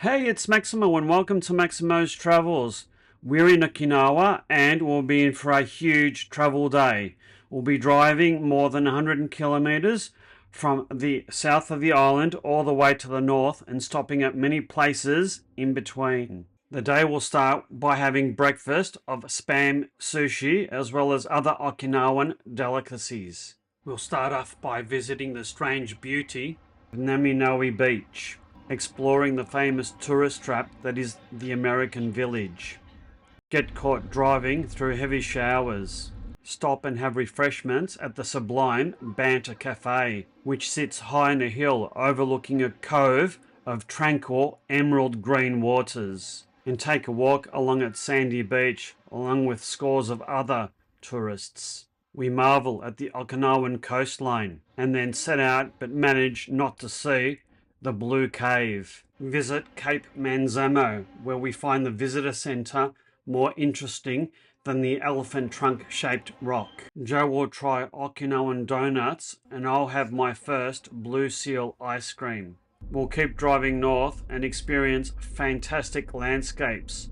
Hey, it's Maximo and welcome to Maximo's Travels. We're in Okinawa and we'll be in for a huge travel day. We'll be driving more than 100 kilometers from the south of the island all the way to the north and stopping at many places in between. The day will start by having breakfast of spam sushi as well as other Okinawan delicacies. We'll start off by visiting the strange beauty of Naminoue Beach, exploring the famous tourist trap that is the American Village. Get caught driving through heavy showers. Stop and have refreshments at the sublime Banta Cafe, which sits high on a hill overlooking a cove of tranquil emerald green waters. And take a walk along its sandy beach along with scores of other tourists. We marvel at the Okinawan coastline and then set out but manage not to see the Blue Cave. Visit Cape Manzamo, where we find the visitor centre more interesting than the elephant trunk shaped rock. Joe will try Okinawan donuts and I'll have my first blue seal ice cream. We'll keep driving north and experience fantastic landscapes,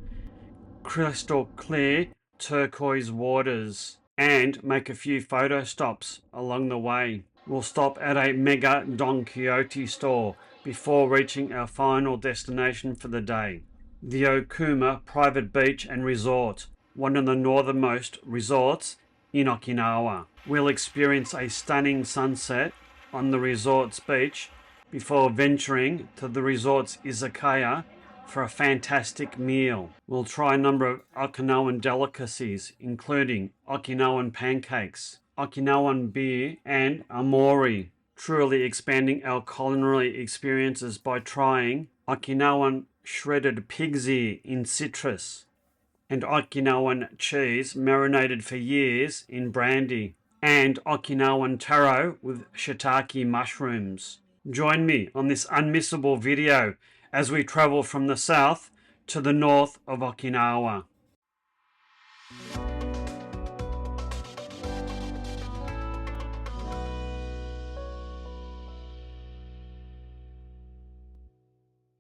crystal clear turquoise waters, and make a few photo stops along the way. We'll stop at a mega Don Quijote store before reaching our final destination for the day, the Okuma Private Beach and Resort, one of the northernmost resorts in Okinawa. We'll experience a stunning sunset on the resort's beach before venturing to the resort's izakaya for a fantastic meal. We'll try a number of Okinawan delicacies, including Okinawan pancakes, Okinawan beer, and amori, truly expanding our culinary experiences by trying Okinawan shredded pig's ear in citrus and Okinawan cheese marinated for years in brandy, and Okinawan taro with shiitake mushrooms. Join me on this unmissable video as we travel from the south to the north of Okinawa.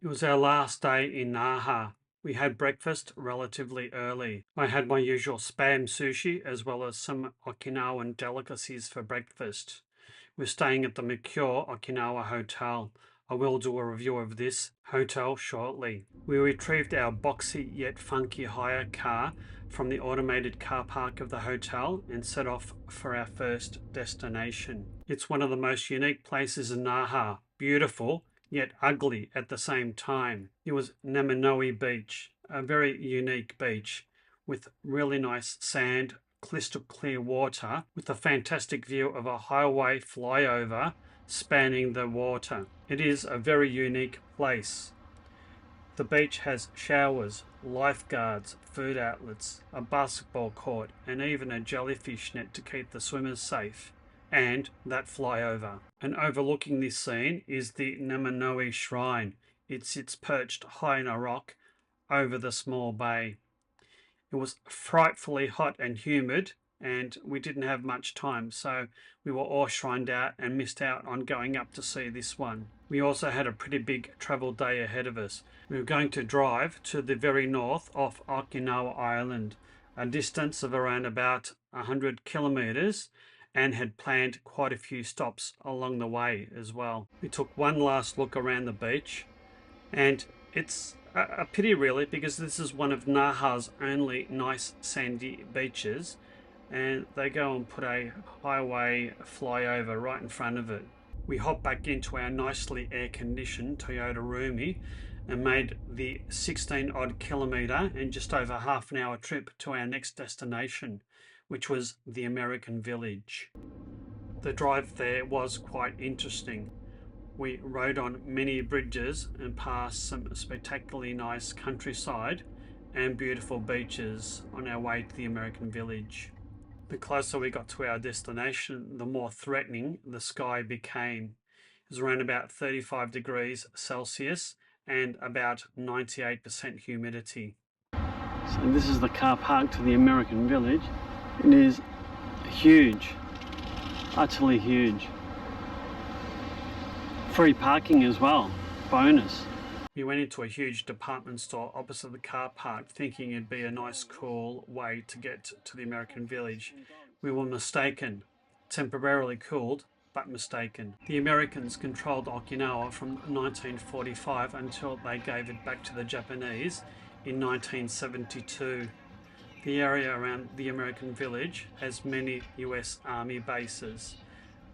It was our last day in Naha. We had breakfast relatively early. I had my usual spam sushi as well as some Okinawan delicacies for breakfast. We're staying at the Mercure Okinawa Hotel. I will do a review of this hotel shortly. We retrieved our boxy yet funky hire car from the automated car park of the hotel and set off for our first destination. It's one of the most unique places in Naha. Beautiful, yet ugly at the same time. It was Naminoue Beach, a very unique beach with really nice sand, crystal clear water, with a fantastic view of a highway flyover spanning the water. It is a very unique place. The beach has showers, lifeguards, food outlets, a basketball court, and even a jellyfish net to keep the swimmers safe, and that flyover. And overlooking this scene is the Naminoue Shrine. It sits perched high in a rock over the small bay. It was frightfully hot and humid, and we didn't have much time, so we were all shrined out and missed out on going up to see this one. We also had a pretty big travel day ahead of us. We were going to drive to the very north off Okinawa Island, a distance of around about 100 kilometers, and had planned quite a few stops along the way as well. We took one last look around the beach, and it's a pity really, because this is one of Naha's only nice sandy beaches, and they go and put a highway flyover right in front of it. We hopped back into our nicely air-conditioned Toyota Roomie and made the 16 odd kilometre and just over half an hour trip to our next destination, which was the American Village. The drive there was quite interesting. We rode on many bridges and passed some spectacularly nice countryside and beautiful beaches on our way to the American Village. The closer we got to our destination, the more threatening the sky became. It was around about 35 degrees Celsius and about 98% humidity. So this is the car park to the American Village. It is huge, utterly huge. Free parking as well, bonus. We went into a huge department store opposite the car park thinking it'd be a nice cool way to get to the American village. We were mistaken. Temporarily cooled, but mistaken. The Americans controlled Okinawa from 1945 until they gave it back to the Japanese in 1972. The area around the American village has many US Army bases.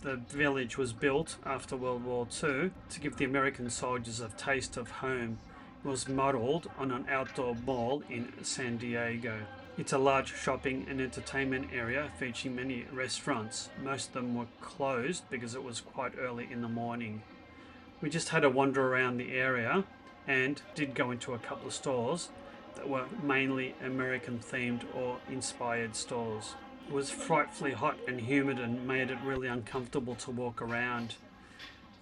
The village was built after World War II to give the American soldiers a taste of home. It was modelled on an outdoor mall in San Diego. It's a large shopping and entertainment area featuring many restaurants. Most of them were closed because it was quite early in the morning. We just had a wander around the area and did go into a couple of stores that were mainly American themed or inspired stores. It was frightfully hot and humid and made it really uncomfortable to walk around.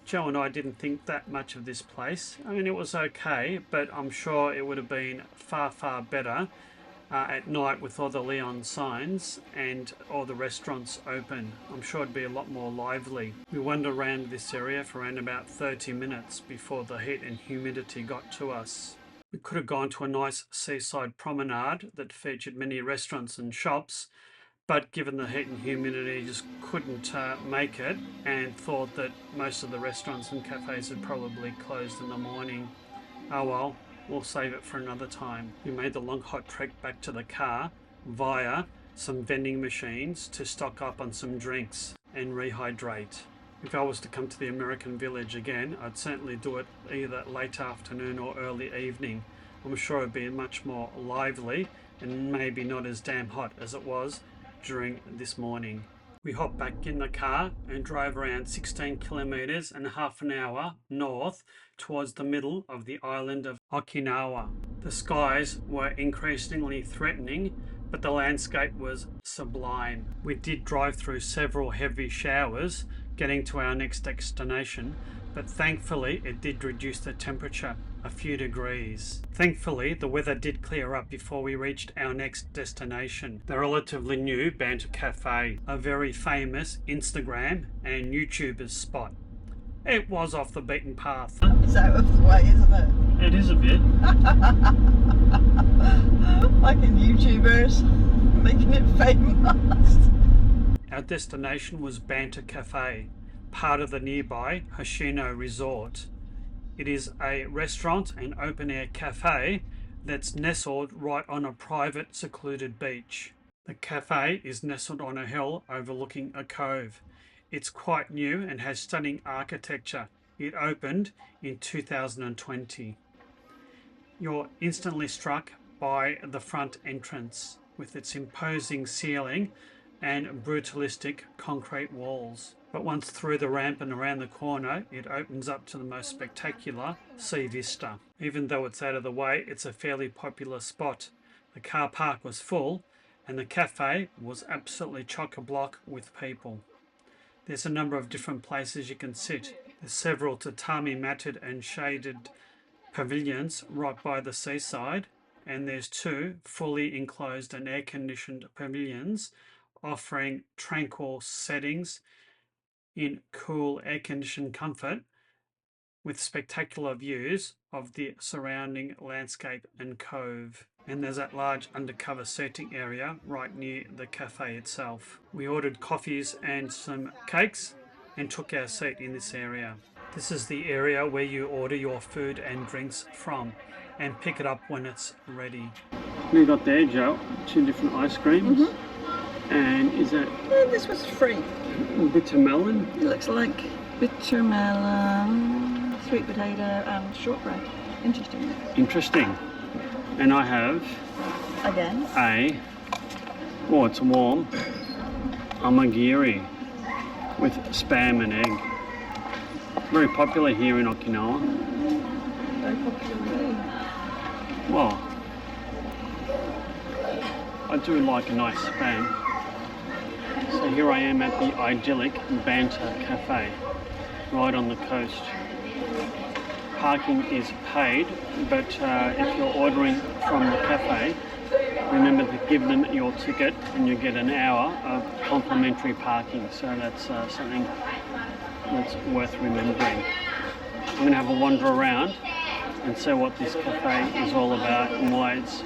Joe and I didn't think that much of this place. I mean, it was okay, but I'm sure it would have been far, far better at night with all the neon signs and all the restaurants open. I'm sure it'd be a lot more lively. We wandered around this area for around about 30 minutes before the heat and humidity got to us. We could have gone to a nice seaside promenade that featured many restaurants and shops, but given the heat and humidity, just couldn't make it and thought that most of the restaurants and cafes had probably closed in the morning. Oh well, we'll save it for another time. We made the long hot trek back to the car via some vending machines to stock up on some drinks and rehydrate. If I was to come to the American village again, I'd certainly do it either late afternoon or early evening. I'm sure it'd be much more lively and maybe not as damn hot as it was during this morning. We hopped back in the car and drove around 16 kilometres and half an hour north towards the middle of the island of Okinawa. The skies were increasingly threatening, but the landscape was sublime. We did drive through several heavy showers getting to our next destination, but thankfully it did reduce the temperature a few degrees. Thankfully, the weather did clear up before we reached our next destination, the relatively new Banta Cafe, a very famous Instagram and YouTubers spot. It was off the beaten path. It's out of the way, isn't it? It is a bit. Like in YouTubers, making it famous. Our destination was Banta Cafe, part of the nearby Hoshino Resort. It is a restaurant and open-air cafe that's nestled right on a private, secluded beach. The cafe is nestled on a hill overlooking a cove. It's quite new and has stunning architecture. It opened in 2020. You're instantly struck by the front entrance with its imposing ceiling and brutalistic concrete walls. But once through the ramp and around the corner, it opens up to the most spectacular sea vista. Even though it's out of the way, it's a fairly popular spot. The car park was full and the cafe was absolutely chock-a-block with people. There's a number of different places you can sit. There's several tatami matted and shaded pavilions right by the seaside, and there's 2 fully enclosed and air-conditioned pavilions offering tranquil settings in cool air-conditioned comfort with spectacular views of the surrounding landscape and cove. And there's that large undercover seating area right near the cafe itself. We ordered coffees and some cakes and took our seat in this area. This is the area where you order your food and drinks from and pick it up when it's ready. We got there, Joe, 2 different ice creams. And is that... this was free. Bitter melon? It looks like bitter melon, sweet potato and shortbread. Interesting. Interesting. And I have... Again? Oh, it's warm. Amagiri with spam and egg. Very popular here in Okinawa. Very popular. Well, I do like a nice spam. So here I am at the idyllic Banta Cafe, right on the coast. Parking is paid, but if you're ordering from the cafe, remember to give them your ticket and you get an hour of complimentary parking. So that's something that's worth remembering. I'm going to have a wander around and see what this cafe is all about and why it's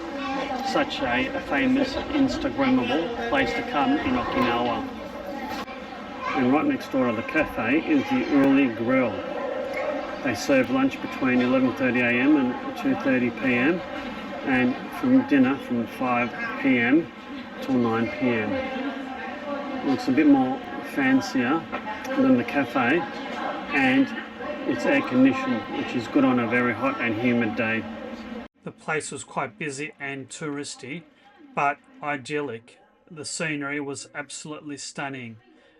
such a famous Instagrammable place to come in Okinawa. And right next door to the cafe is the Early Grill. They serve lunch between 11:30 a.m. and 2:30 p.m. and from dinner from 5 p.m. till 9 p.m. Looks a bit more fancier than the cafe, and it's air conditioned, which is good on a very hot and humid day. The place was quite busy and touristy, but idyllic. The scenery was absolutely stunning,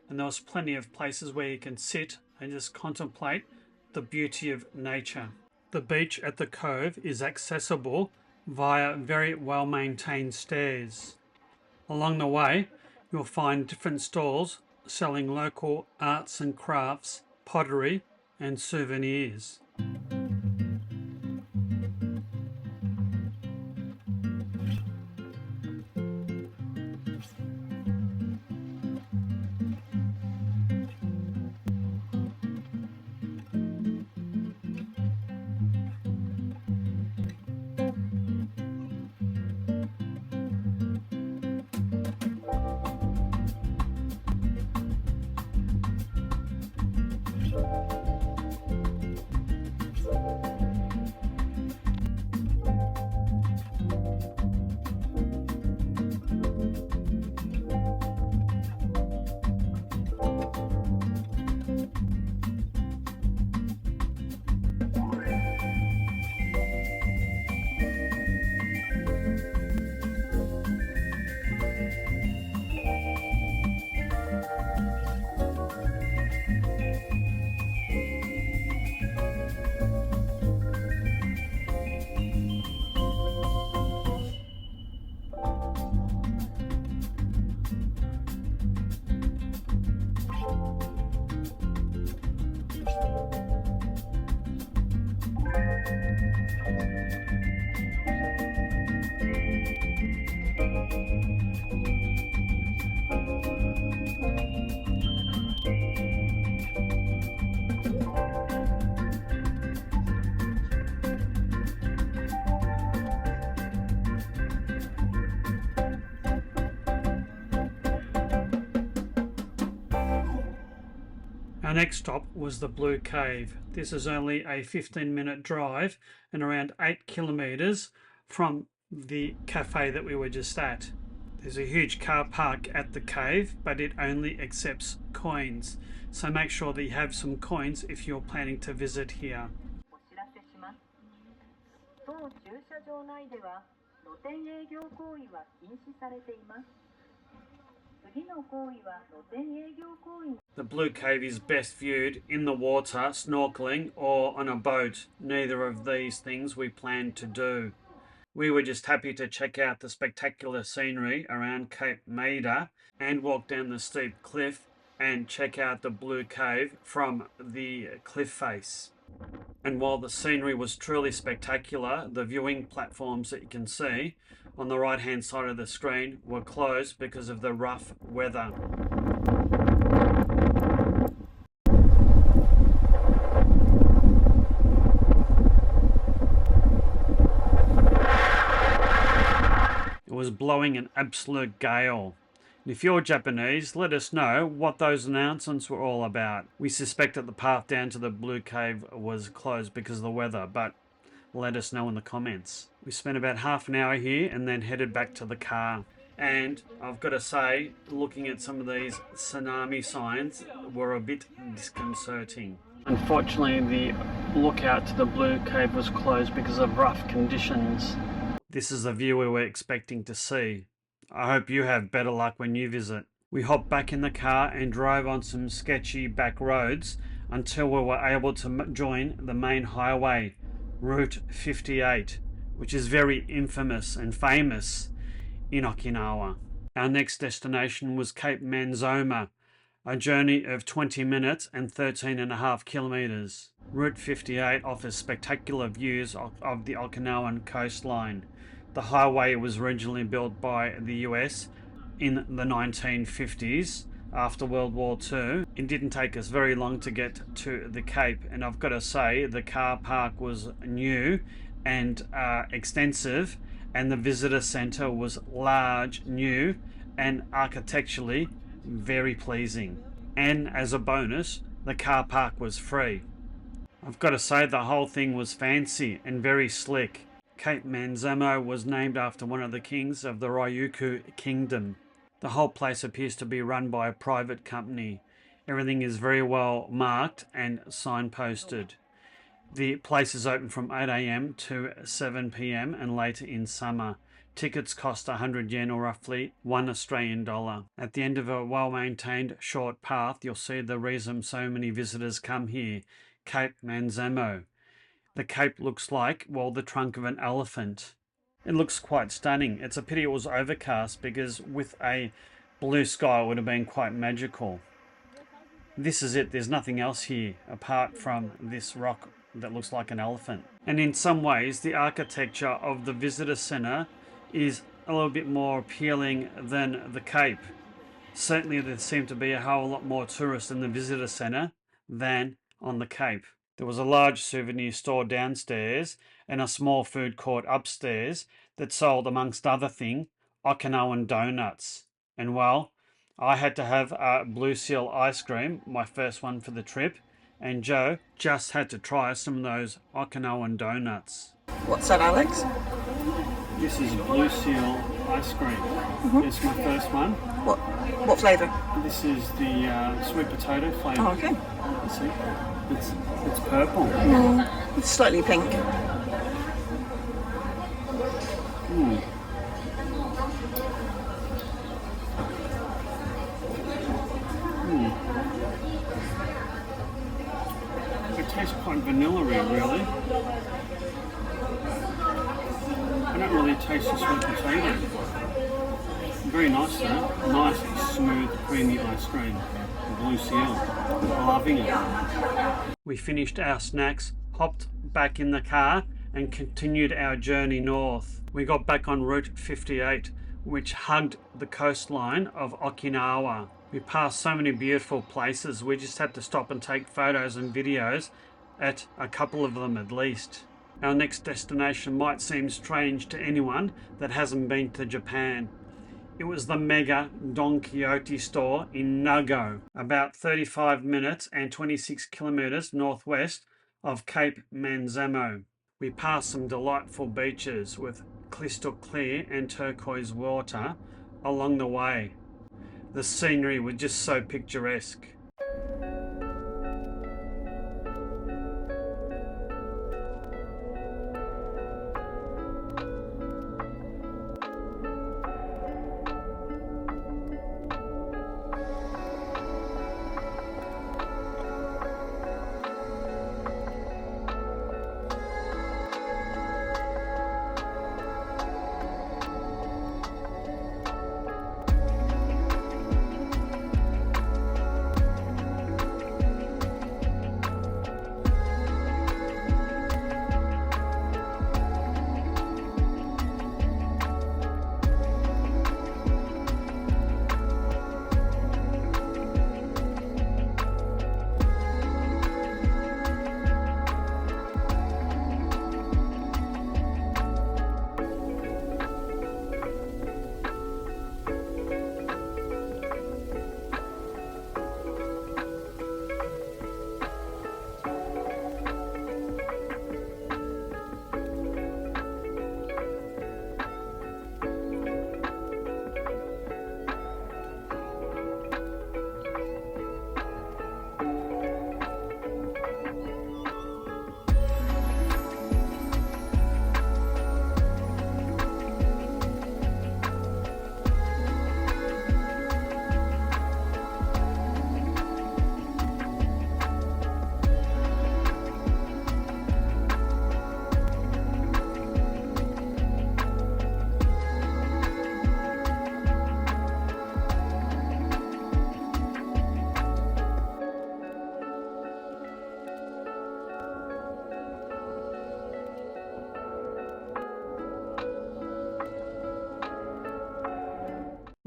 and there was plenty of places where you can sit and just contemplate the beauty of nature. The beach at the cove is accessible via very well-maintained stairs. Along the way, you'll find different stalls selling local arts and crafts, pottery, and souvenirs. Our next stop was the Blue Cave. This is only a 15-minute drive and around 8 kilometres from the cafe that we were just at. There's a huge car park at the cave, but it only accepts coins. So make sure that you have some coins if you're planning to visit here. The Blue Cave is best viewed in the water, snorkeling, or on a boat. Neither of these things we planned to do. We were just happy to check out the spectacular scenery around Cape Maeda and walk down the steep cliff and check out the Blue Cave from the cliff face. And while the scenery was truly spectacular, the viewing platforms that you can see on the right hand side of the screen were closed because of the rough weather. It was blowing an absolute gale. And if you're Japanese, let us know what those announcements were all about. We suspect that the path down to the Blue Cave was closed because of the weather, but let us know in the comments. We spent about half an hour here and then headed back to the car. And I've got to say, looking at some of these tsunami signs were a bit disconcerting. Unfortunately, the lookout to the Blue Cave was closed because of rough conditions. This is the view we were expecting to see. I hope you have better luck when you visit. We hopped back in the car and drove on some sketchy back roads until we were able to join the main highway, Route 58, which is very infamous and famous in Okinawa. Our next destination was Cape Manzamo, a journey of 20 minutes and 13.5 kilometres. Route 58 offers spectacular views of the Okinawan coastline. The highway was originally built by the US in the 1950s after World War II. It didn't take us very long to get to the Cape, and I've got to say the car park was new and extensive, and the visitor centre was large, new, and architecturally very pleasing. And as a bonus, the car park was free. I've got to say the whole thing was fancy and very slick. Cape Manzamo was named after one of the kings of the Ryukyu Kingdom. The whole place appears to be run by a private company. Everything is very well marked and signposted. The place is open from 8 a.m. to 7 p.m. and later in summer. Tickets cost 100 yen or roughly $1 Australian. At the end of a well-maintained short path, you'll see the reason so many visitors come here, Cape Manzamo. The cape looks like, well, the trunk of an elephant. It looks quite stunning. It's a pity it was overcast because with a blue sky it would have been quite magical. This is it. There's nothing else here apart from this rock that looks like an elephant. And in some ways, the architecture of the visitor centre is a little bit more appealing than the Cape. Certainly there seem to be a whole lot more tourists in the visitor centre than on the Cape. There was a large souvenir store downstairs and a small food court upstairs that sold, amongst other things, Okinawan donuts. And well, I had to have a Blue Seal ice cream, my first one for the trip, and Joe just had to try some of those Okinawan donuts. What's that, Alex? This is Blue Seal ice cream. It's my first one. What flavour? This is the sweet potato flavour. Oh, okay. See? It's purple. It's slightly pink. It tastes quite vanilla-y, really. I don't really taste the sweet potato. Very nice though. Nice, smooth, creamy ice cream. Blue Seal. Loving it. We finished our snacks, hopped back in the car and continued our journey north. We got back on Route 58, which hugged the coastline of Okinawa. We passed so many beautiful places, we just had to stop and take photos and videos at a couple of them at least. Our next destination might seem strange to anyone that hasn't been to Japan. It was the mega Don Quijote store in Nago, about 35 minutes and 26 kilometers northwest of Cape Manzamo. We passed some delightful beaches with crystal clear and turquoise water along the way. The scenery was just so picturesque.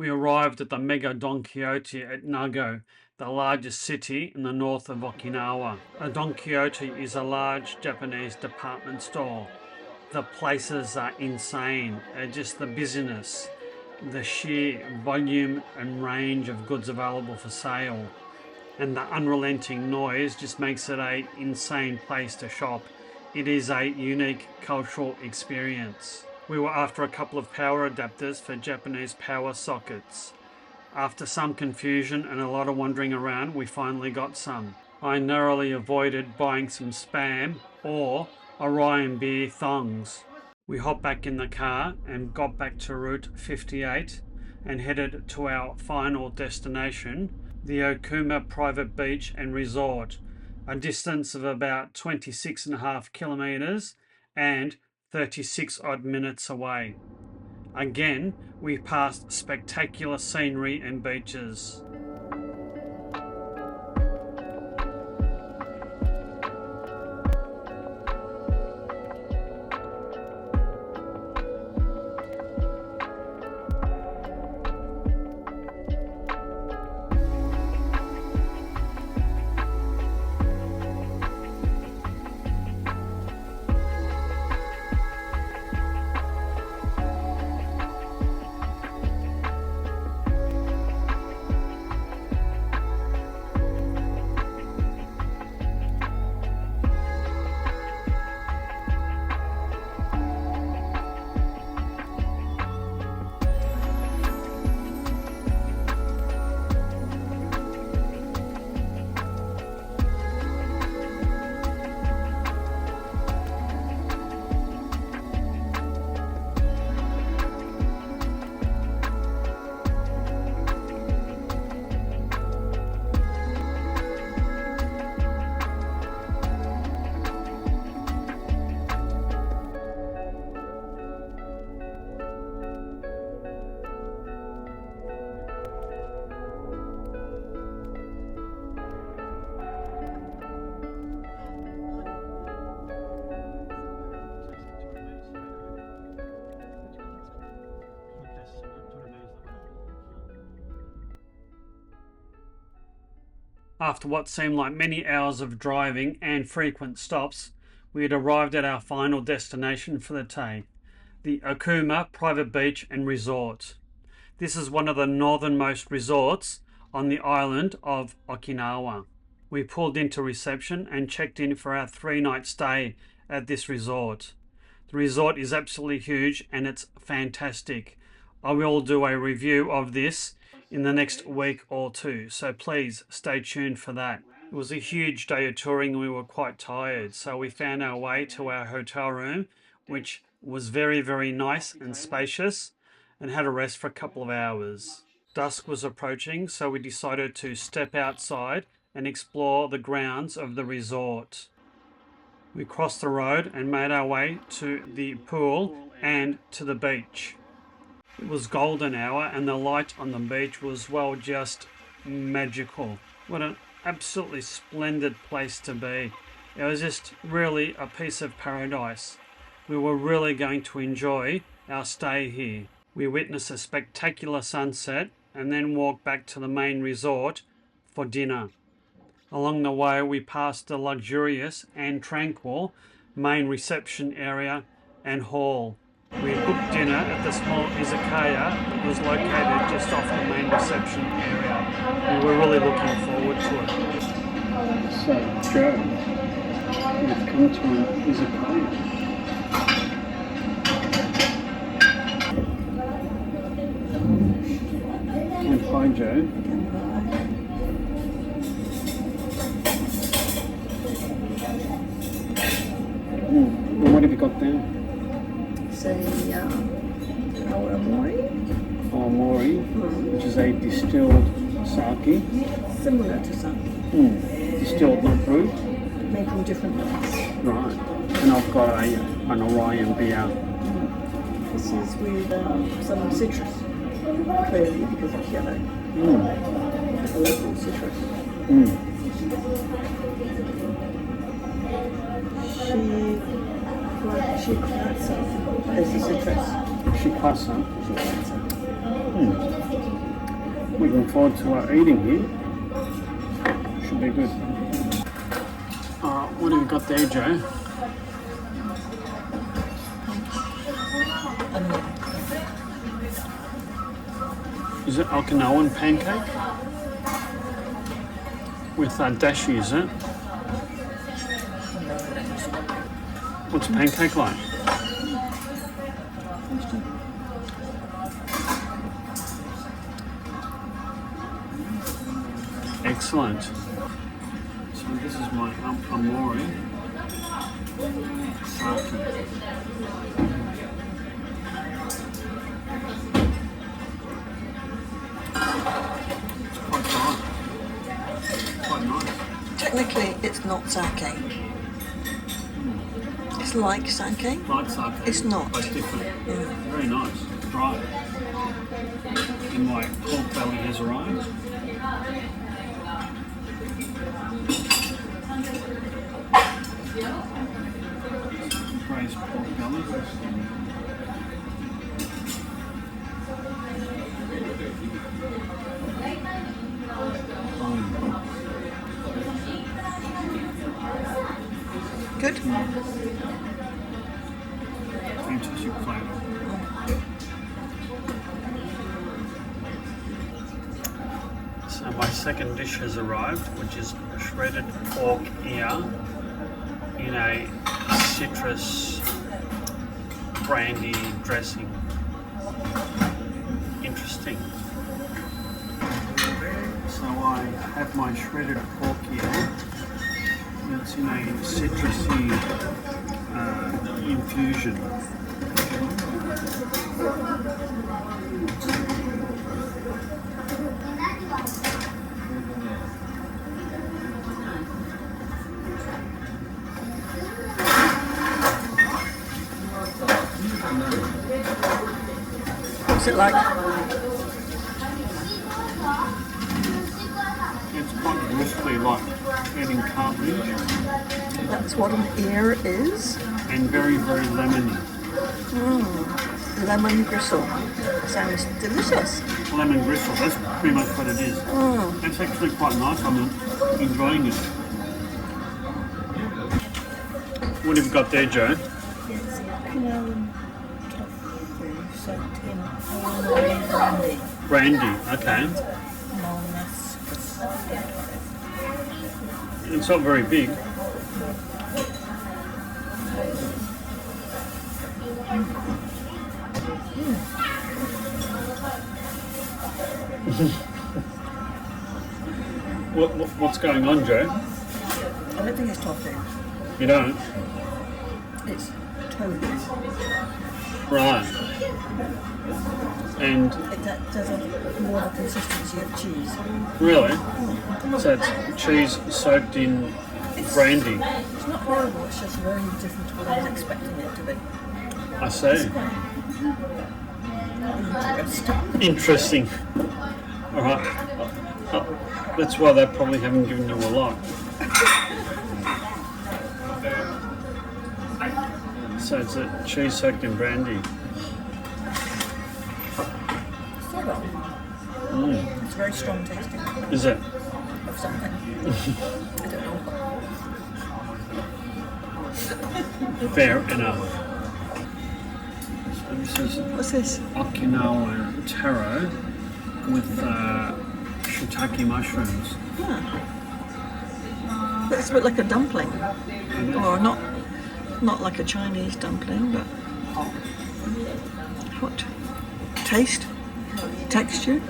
We arrived at the mega Don Quixote at Nago, the largest city in the north of Okinawa. A Don Quixote is a large Japanese department store. The places are insane. Just the busyness, the sheer volume and range of goods available for sale, and the unrelenting noise just makes it an insane place to shop. It is a unique cultural experience. We were after a couple of power adapters for Japanese power sockets. After some confusion and a lot of wandering around, we finally got some. I narrowly avoided buying some Spam or Orion beer thongs. We hopped back in the car and got back to Route 58 and headed to our final destination, the Okuma Private Beach and Resort, a distance of about 26.5 kilometers and 36 odd minutes away. Again, we passed spectacular scenery and beaches. After what seemed like many hours of driving and frequent stops, we had arrived at our final destination for the day, the Okuma Private Beach and Resort. This is one of the northernmost resorts on the island of Okinawa. We pulled into reception and checked in for our 3-night stay at this resort. The resort is absolutely huge and it's fantastic. I will do a review of this in the next week or two, so please stay tuned for that. It was a huge day of touring and we were quite tired, so we found our way to our hotel room, which was very, very nice and spacious, and had a rest for a couple of hours. Dusk was approaching, so we decided to step outside and explore the grounds of the resort. We crossed the road and made our way to the pool and to the beach. It was golden hour and the light on the beach was, well, just magical. What an absolutely splendid place to be. It was just really a piece of paradise. We were really going to enjoy our stay here. We witnessed a spectacular sunset and then walked back to the main resort for dinner. Along the way we passed the luxurious and tranquil main reception area and hall. We had booked dinner at the small izakaya that was located just off the main reception area. We were really looking forward to it. So, Joe, we've come to an izakaya. And hi, Joe. Well, what have you got there? Mori, which is a distilled sake. Similar to sake. Distilled, not brewed. Made from different nuts. Right. And I've got an Orion beer. This is with some citrus. Clearly because it's yellow. A local citrus. Shikratsa is the citrus. Shikratsa. Looking forward to eating here. Should be good. What have you got there, Joe? Is it Okinawan pancake? With dashi, is it? What's a pancake like? Excellent. So this is my amori sake. Quite nice. Technically, it's not sake. It's like sake. Like sake. It's not. But it's different. Very nice. Dry. And my pork belly has arrived. Braised pork belly. Good. Fantastic flavour. So my second dish has arrived, which is shredded pork ear in a citrus brandy dressing. Interesting. So I have my shredded pork ear. It's in a citrusy infusion. What's it like? It's quite crispy, like eating cartilage. That's what an ear is. And very, very lemony. Lemon gristle. Sounds delicious. Lemon gristle, that's pretty much what it is. It's actually quite nice, I'm enjoying it. What have you got there, Joe? It's Okinawan tofu soaked in wine brandy. Brandy, okay. It's not very big. What's going on, Joe? I don't think it's tofu. You don't? It's tofu. Right. And It does have more of a consistency of cheese. really? So it's cheese soaked in brandy. It's not horrible, it's just very different to what I was expecting it to be. I see. Interesting. Interesting. All right. That's why they probably haven't given you a lot. So it's a cheese soaked in brandy. Sort of. It's very strong tasting Is it? of something. I don't know what. Fair enough. So this is What's this? Okinawa taro with shiitake mushrooms. It's a bit like a dumpling. Or not like a Chinese dumpling, but what? Taste? Texture?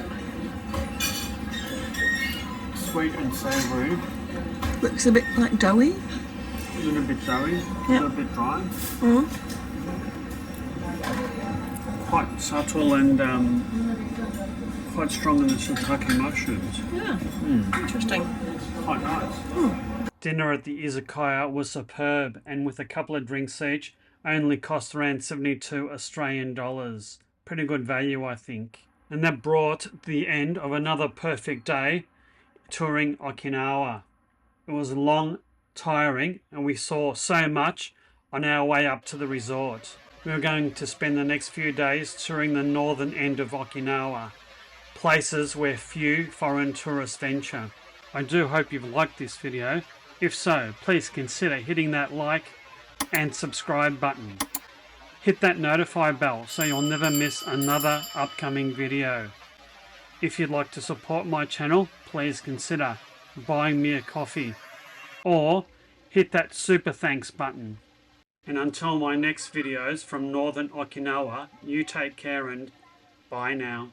Sweet and savoury. Looks a bit like doughy. A little bit doughy, a Yeah. little bit dry. Quite subtle and quite strong in the shiitake mushrooms. Yeah. Interesting. Quite nice. Dinner at the izakaya was superb, and with a couple of drinks each, only cost around 72 Australian dollars. Pretty good value, I think. And that brought the end of another perfect day touring Okinawa. It was long, tiring, and we saw so much on our way up to the resort. We're going to spend the next few days touring the northern end of Okinawa, places where few foreign tourists venture. I do hope you've liked this video. If so, please consider hitting that like and subscribe button. Hit that notify bell so you'll never miss another upcoming video. If you'd like to support my channel, please consider buying me a coffee or hit that super thanks button. And until my next videos from northern Okinawa, you take care and bye now.